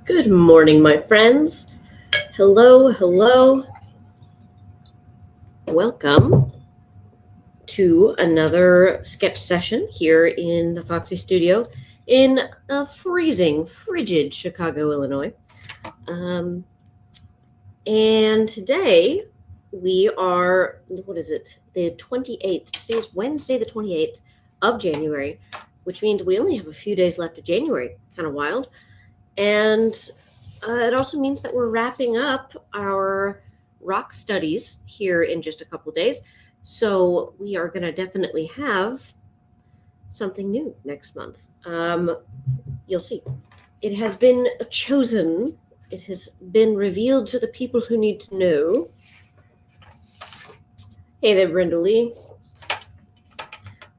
Good morning, my friends. Hello, hello. Welcome to another sketch session here in the Foxy Studio in a freezing, frigid Chicago, Illinois. And today we are, what is it? The 28th. Today's Wednesday, the 28th of January, which means we only have a few days left of January. Kind of wild. And it also means that we're wrapping up our rock studies here in just a couple of days. So we are going to definitely have something new next month. You'll see. It has been chosen. It has been revealed to the people who need to know. Hey there, Brenda Lee.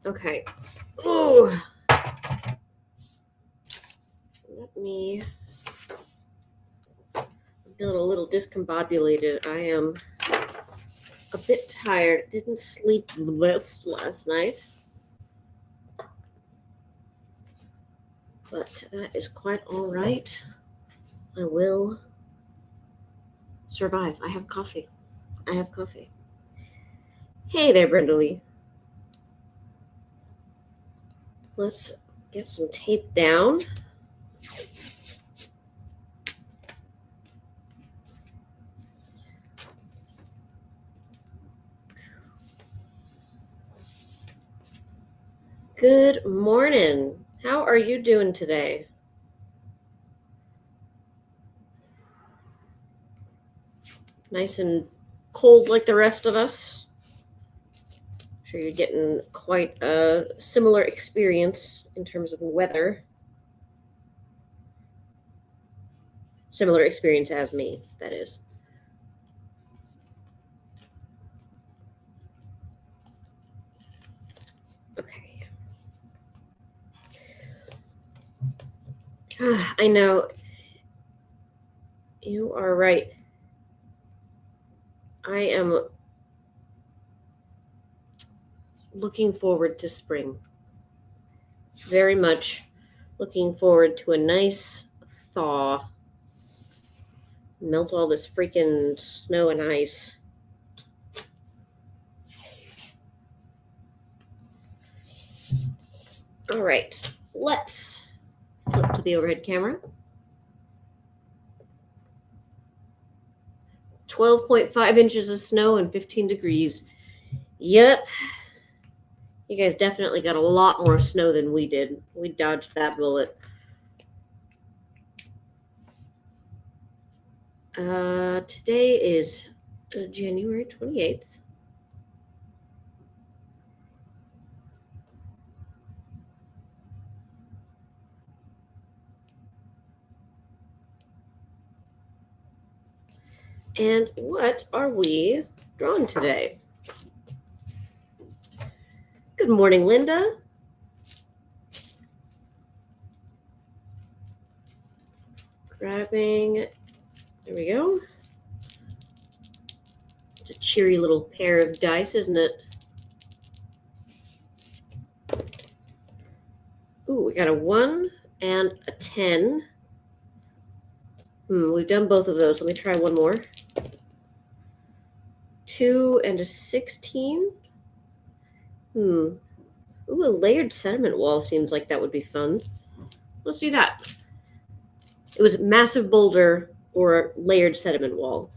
Okay. Oh. Let me... feeling a little discombobulated. I am a bit tired. Didn't sleep the best last night. But that is quite all right. I will survive. I have coffee. Hey there, Brenda Lee. Let's get some tape down. Good morning. How are you doing today? Nice and cold like the rest of us? I'm sure you're getting quite a similar experience in terms of weather. Similar experience as me, that is. Okay. I know. You are right. I am looking forward to spring. Very much looking forward to a nice thaw. Melt all this freaking snow and ice. All right, let's flip to the overhead camera. 12.5 inches of snow and 15 degrees. Yep. You guys definitely got a lot more snow than we did. We dodged that bullet. Today is January 28th. And what are we drawing today? Good morning, Linda. Grabbing, there we go. It's a cheery little pair of dice, isn't it? Ooh, we got a 1 and a 10. We've done both of those. Let me try one more. 2 and a 16. Ooh, a layered sediment wall seems like that would be fun. Let's do that. It was massive boulder or layered sediment wall.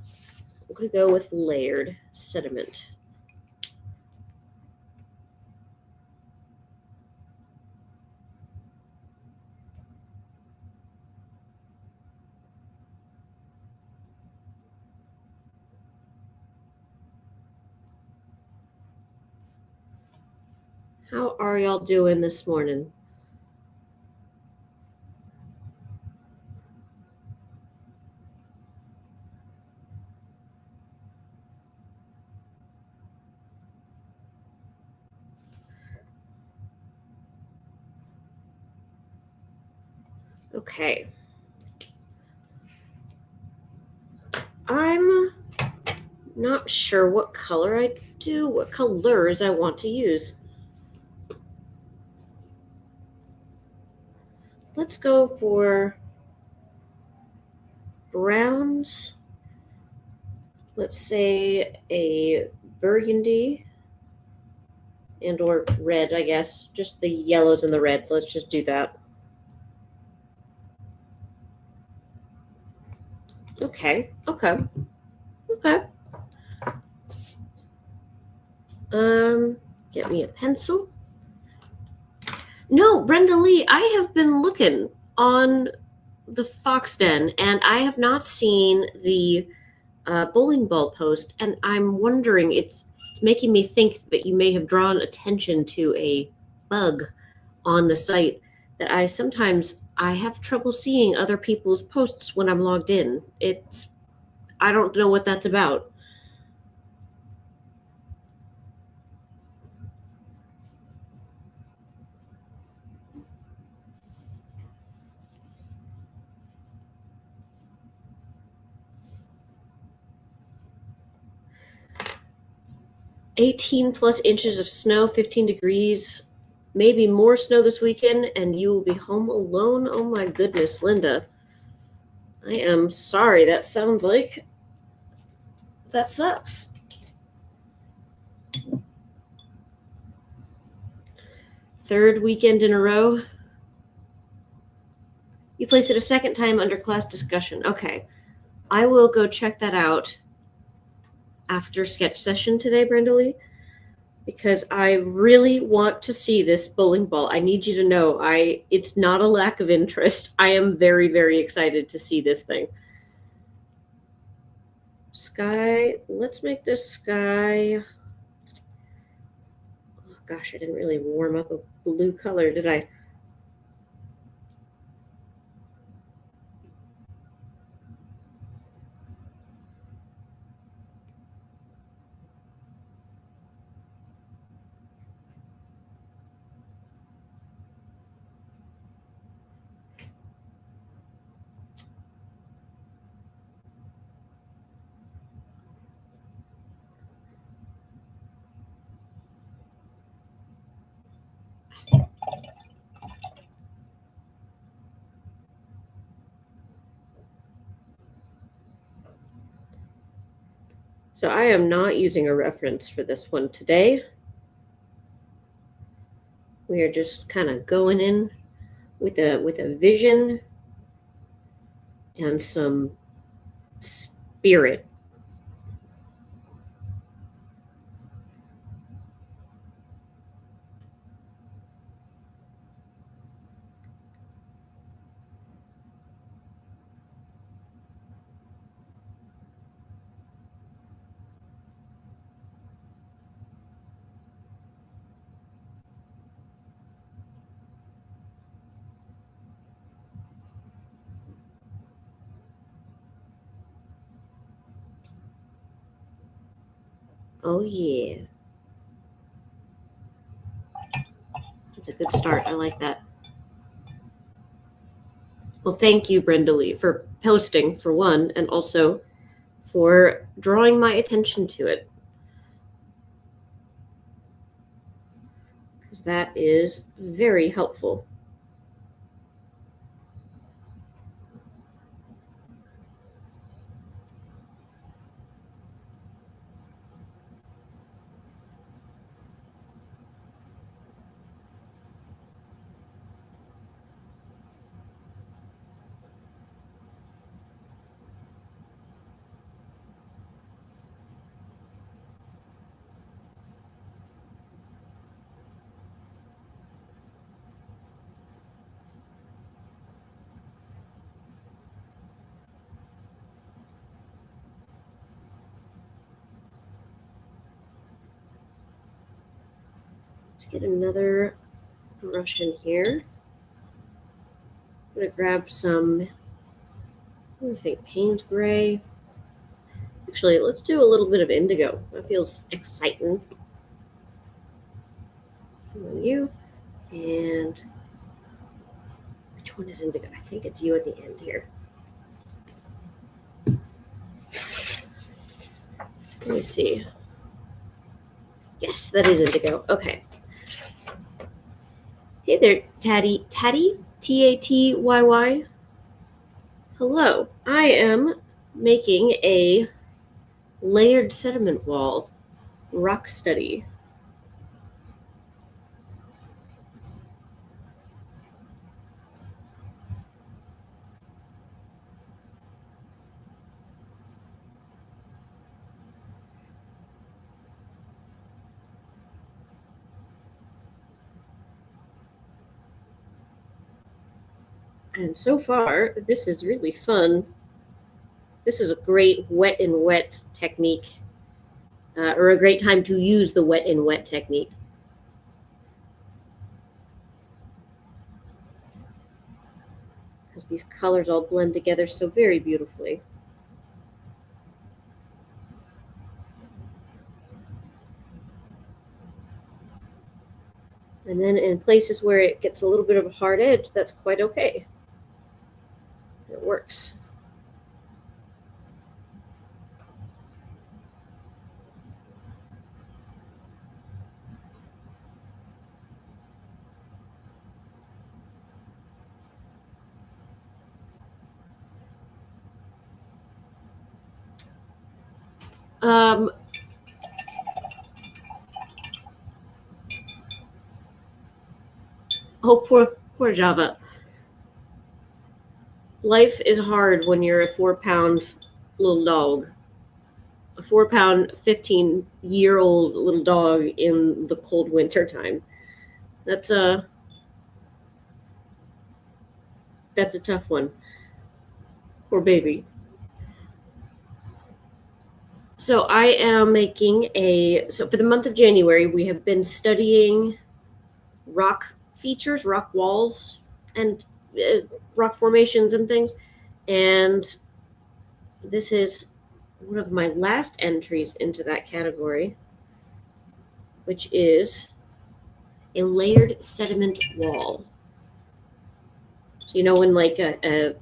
I'm going to go with layered sediment. How are y'all doing this morning? Okay. I'm not sure what color I do, what colors I want to use. Let's go for browns. Let's say a burgundy and or red, I guess. Just the yellows and the reds. Let's just do that. Okay. Get me a pencil. No, Brenda Lee, I have been looking on the Fox Den, and I have not seen the bowling ball post, and I'm wondering, it's making me think that you may have drawn attention to a bug on the site that I have trouble seeing other people's posts when I'm logged in. I don't know what that's about. +18 inches of snow, 15 degrees, maybe more snow this weekend, and you will be home alone. Oh my goodness, Linda. I am sorry. That sounds like that sucks. Third weekend in a row. You placed it a second time under class discussion. Okay. I will go check that out after sketch session today, Brenda Lee, because I really want to see this bowling ball. I need you to know it's not a lack of interest. I am very, very excited to see this thing. Sky, let's make this sky. Oh gosh, I didn't really warm up a blue color, did I? So I am not using a reference for this one today. We are just kind of going in with a vision and some spirit. Oh yeah. That's a good start. I like that. Well, thank you, Brenda Lee, for posting, for one, and also for drawing my attention to it. Because that is very helpful. Let's get another brush in here. I'm going to grab some, what do you think, Payne's Gray? Actually, let's do a little bit of indigo. That feels exciting. And you. And which one is indigo? I think it's you at the end here. Let me see. Yes, that is indigo. Okay. Hey there, Tatty. Tatty? Tattyy. Hello, I am making a layered sediment wall rock study. And so far, this is really fun. This is a great wet and wet technique, or a great time to use the wet and wet technique. Because these colors all blend together so very beautifully. And then in places where it gets a little bit of a hard edge, that's quite okay. It works. Um, oh, poor Java. Life is hard when you're a 4 pound little dog. A 4 pound, 15-year-old little dog in the cold winter time. That's a that's a tough one. Poor baby. So I am making so for the month of January we have been studying rock features, rock walls, and rock formations and things. And this is one of my last entries into that category, which is a layered sediment wall. So when like a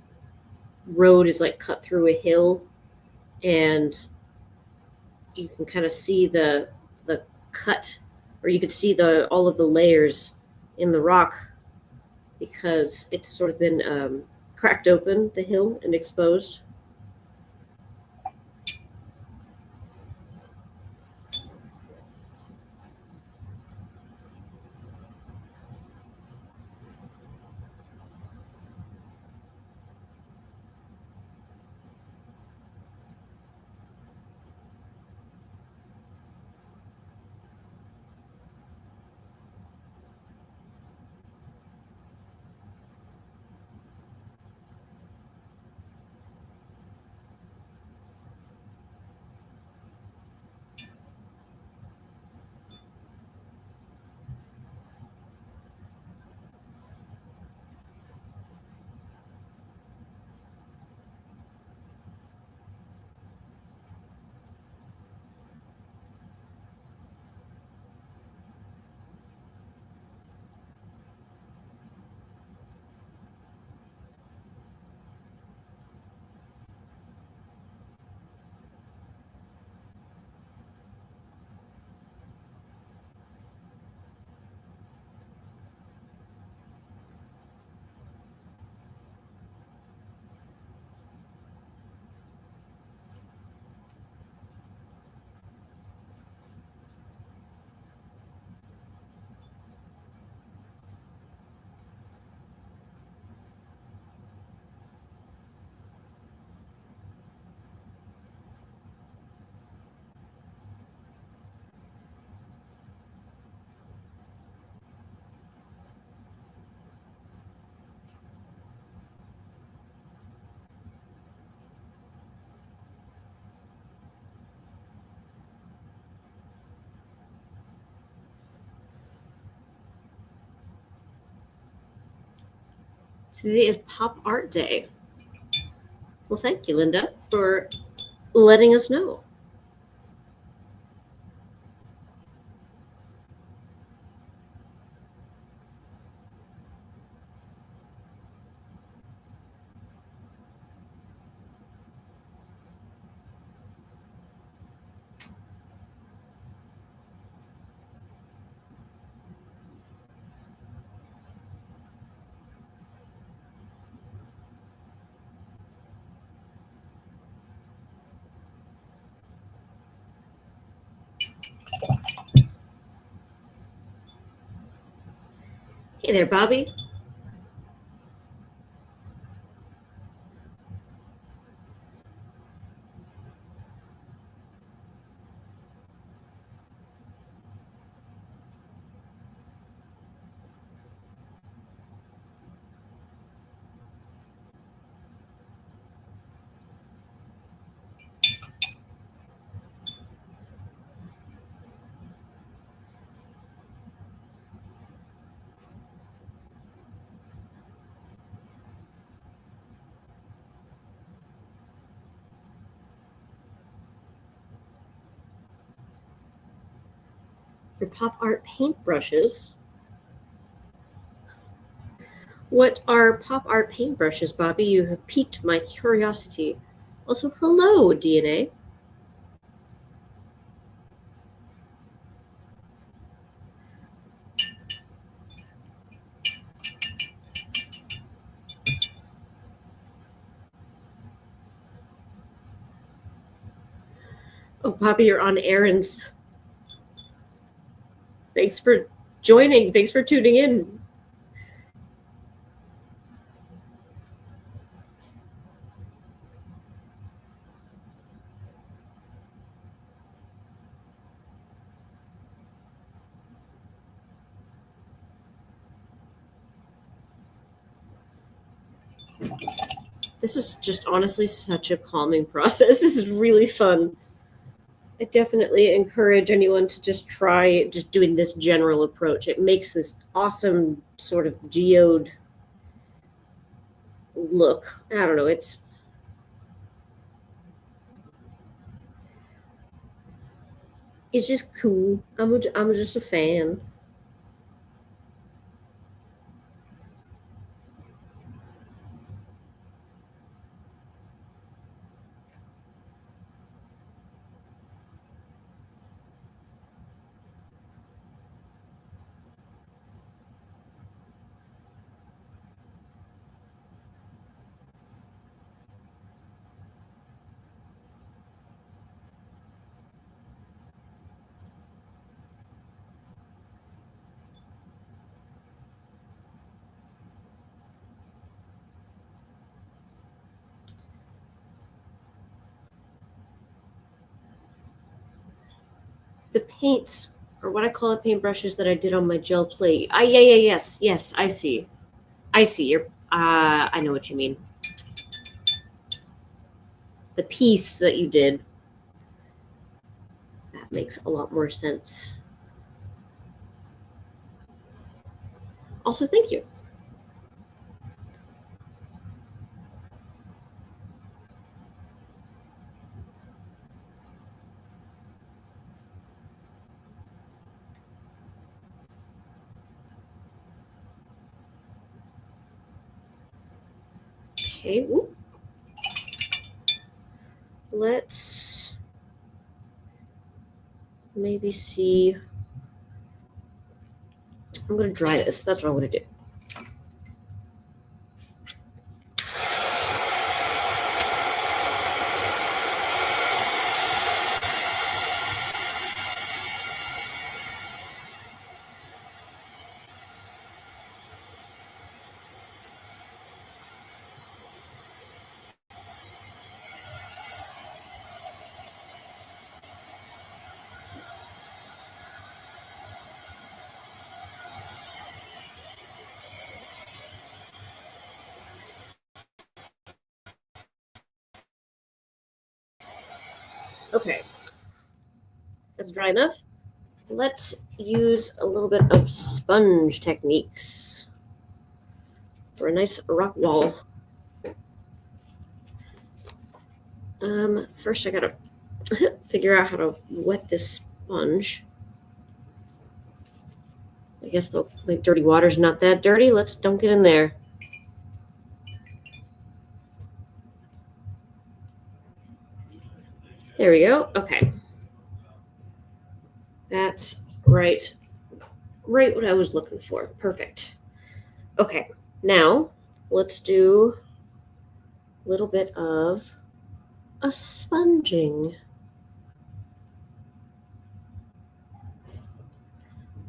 road is like cut through a hill, and you can kind of see the cut, or you could see the all of the layers in the rock because it's sort of been cracked open, the hill, and exposed. Today is Pop Art Day. Well, thank you, Linda, for letting us know. Hey there, Bobby. Your pop art paintbrushes. What are pop art paintbrushes, Bobby? You have piqued my curiosity. Also, hello, DNA. Oh, Bobby, you're on errands. Thanks for joining. Thanks for tuning in. This is just honestly such a calming process. This is really fun. I definitely encourage anyone to just try just doing this general approach. It makes this awesome sort of geode look. I don't know. It's just cool. I'm just a fan. The paints, or what I call the paintbrushes that I did on my gel plate. Yes, I see. I see. I know what you mean. The piece that you did. That makes a lot more sense. Also, thank you. Okay. Whoop. Let's maybe see. I'm going to dry this. That's what I'm going to do. Okay. That's dry enough. Let's use a little bit of sponge techniques for a nice rock wall. First I gotta figure out how to wet this sponge. I guess the dirty water's not that dirty. Let's dunk it in there. There we go. Okay. That's right what I was looking for. Perfect. Okay, now let's do a little bit of a sponging.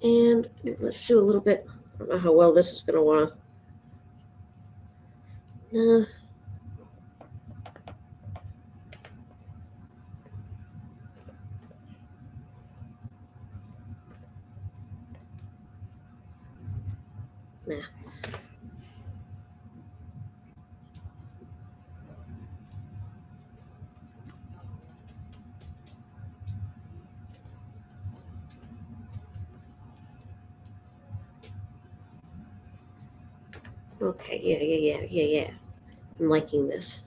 And let's do a little bit I don't know how well this is going to want to. Nah. Okay, yeah. I'm liking this.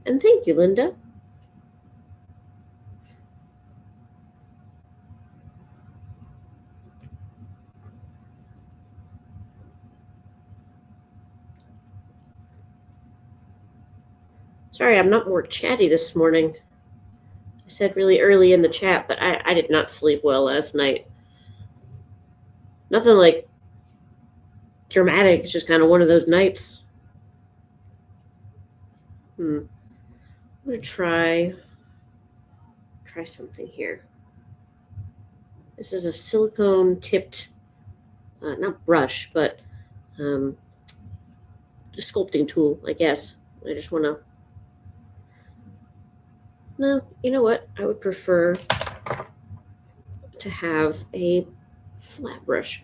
And thank you, Linda. Sorry, I'm not more chatty this morning. I said really early in the chat, but I did not sleep well last night. Nothing like dramatic. It's just kind of one of those nights. I'm gonna try something here. This is a silicone tipped, not brush, but a sculpting tool, I guess. I just want to. No, you know what? I would prefer to have a flat brush.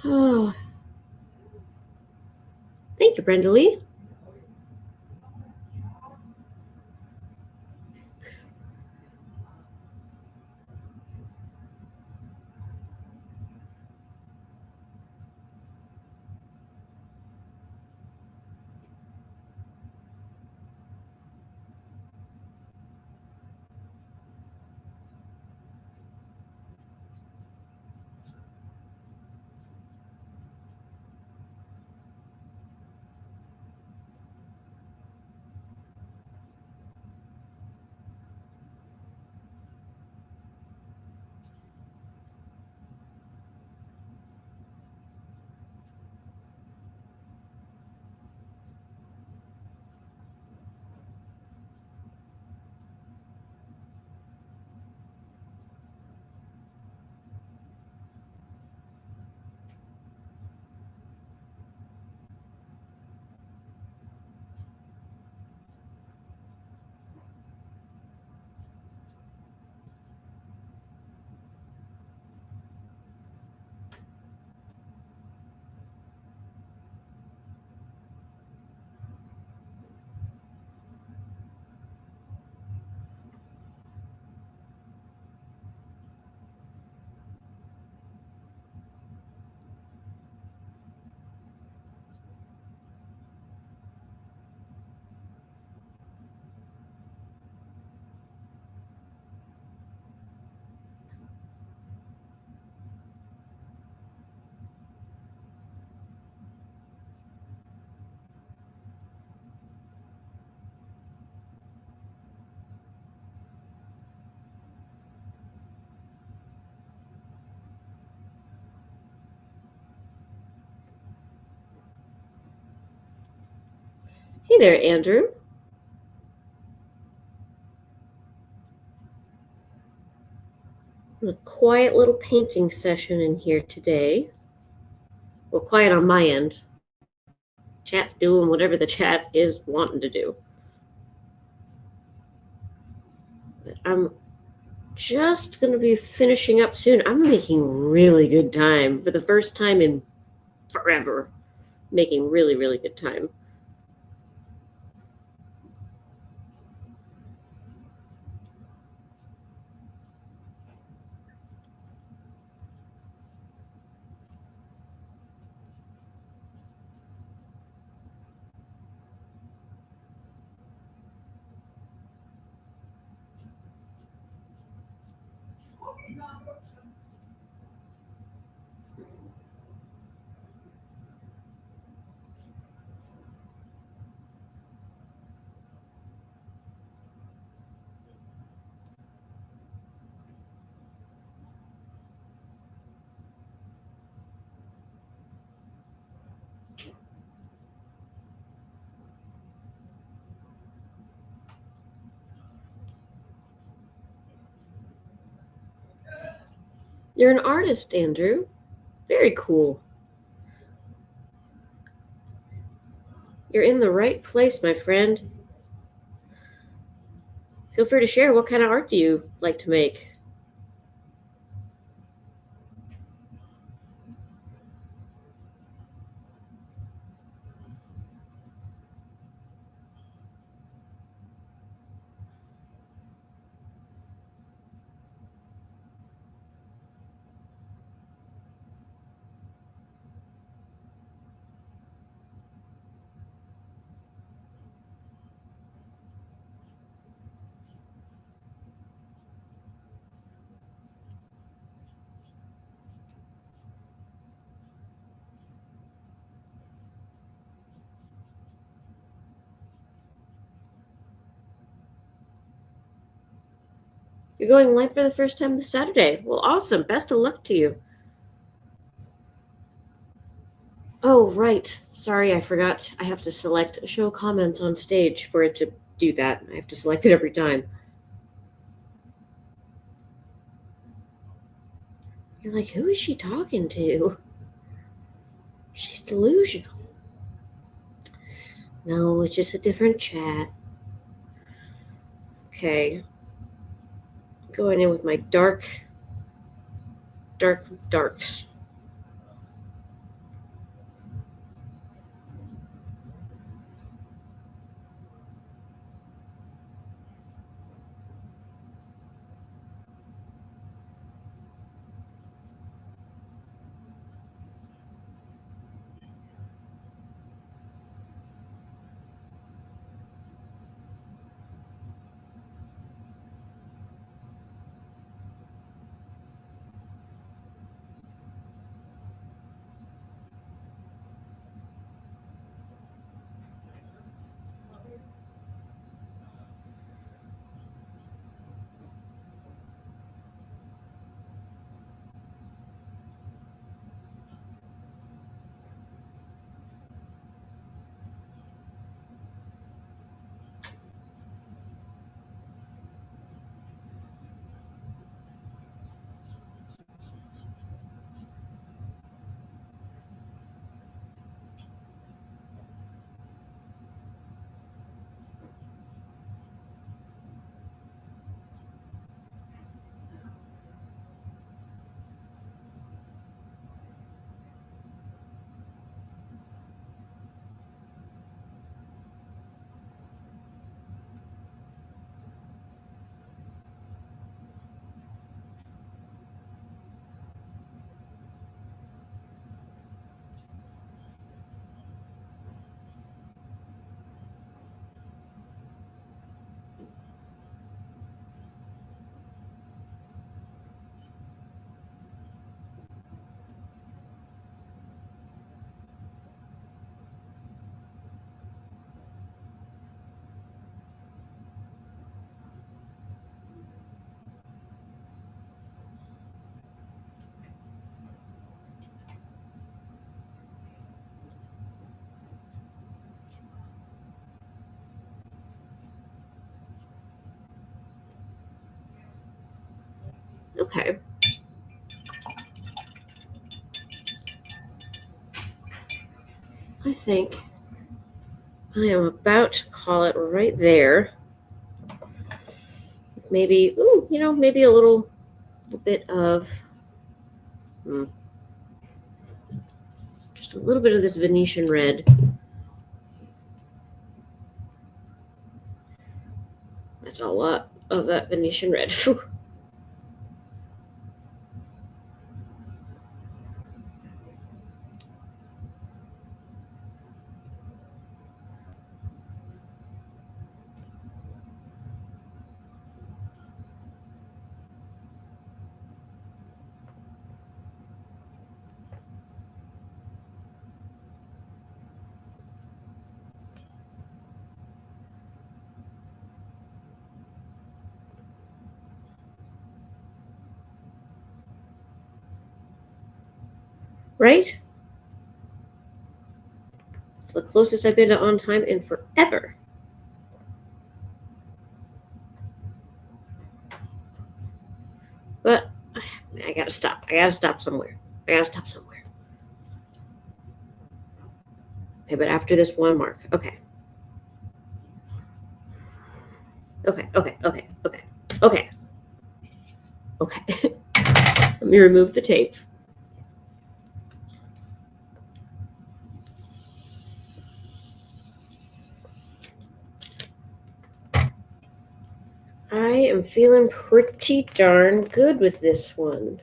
Oh, thank you, Brenda Lee. Hey there, Andrew. A quiet little painting session in here today. Well, quiet on my end. Chat's doing whatever the chat is wanting to do. But I'm just going to be finishing up soon. I'm making really good time for the first time in forever. Making really, really good time. You're an artist, Andrew. Very cool. You're in the right place, my friend. Feel free to share. What kind of art do you like to make? You're going live for the first time this Saturday. Well, awesome. Best of luck to you. Oh, right. Sorry, I forgot. I have to select show comments on stage for it to do that. I have to select it every time. You're like, who is she talking to? She's delusional. No, it's just a different chat. Okay. Going in with my darks. Okay. I think I am about to call it right there. Maybe, maybe a little bit of, just a little bit of this Venetian red. That's a lot of that Venetian red. Right? It's the closest I've been to on time in forever. But I gotta stop. I gotta stop somewhere. Okay, but after this one mark. Okay. Okay. Let me remove the tape. I am feeling pretty darn good with this one.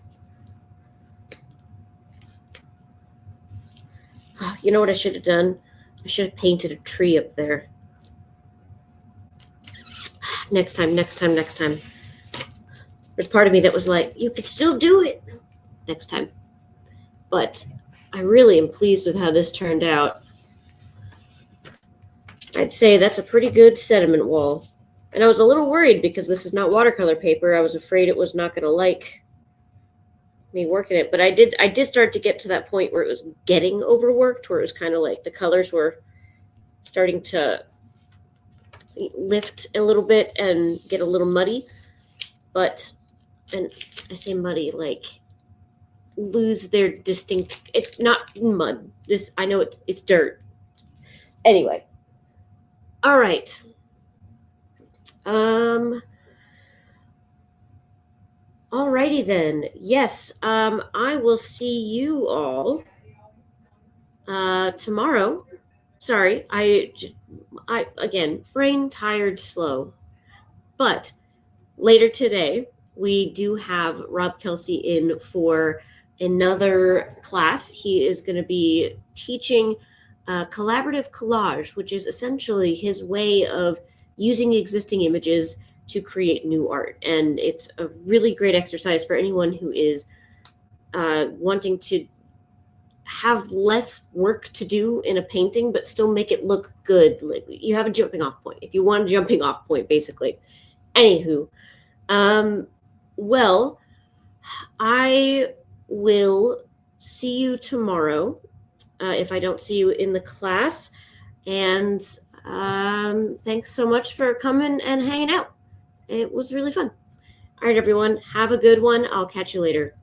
Oh, you know what I should have done? I should have painted a tree up there. Next time. There's part of me that was like, you could still do it next time. But I really am pleased with how this turned out. I'd say that's a pretty good sediment wall. And I was a little worried because this is not watercolor paper. I was afraid it was not going to like me working it. But I did start to get to that point where it was getting overworked, where it was kind of like the colors were starting to lift a little bit and get a little muddy. But, and I say muddy, like lose their distinct, it's not mud. This, I know it's dirt. Anyway. All right. Alrighty then. Yes, I will see you all tomorrow. Sorry, I again, brain tired, slow. But later today, we do have Rob Kelsey in for another class. He is going to be teaching collaborative collage, which is essentially his way of using existing images to create new art. And it's a really great exercise for anyone who is wanting to have less work to do in a painting, but still make it look good. Like you have a jumping off point. If you want a jumping off point, basically. Anywho, well, I will see you tomorrow if I don't see you in the class. And thanks so much for coming and hanging out. It was really fun. All right, everyone, have a good one. I'll catch you later.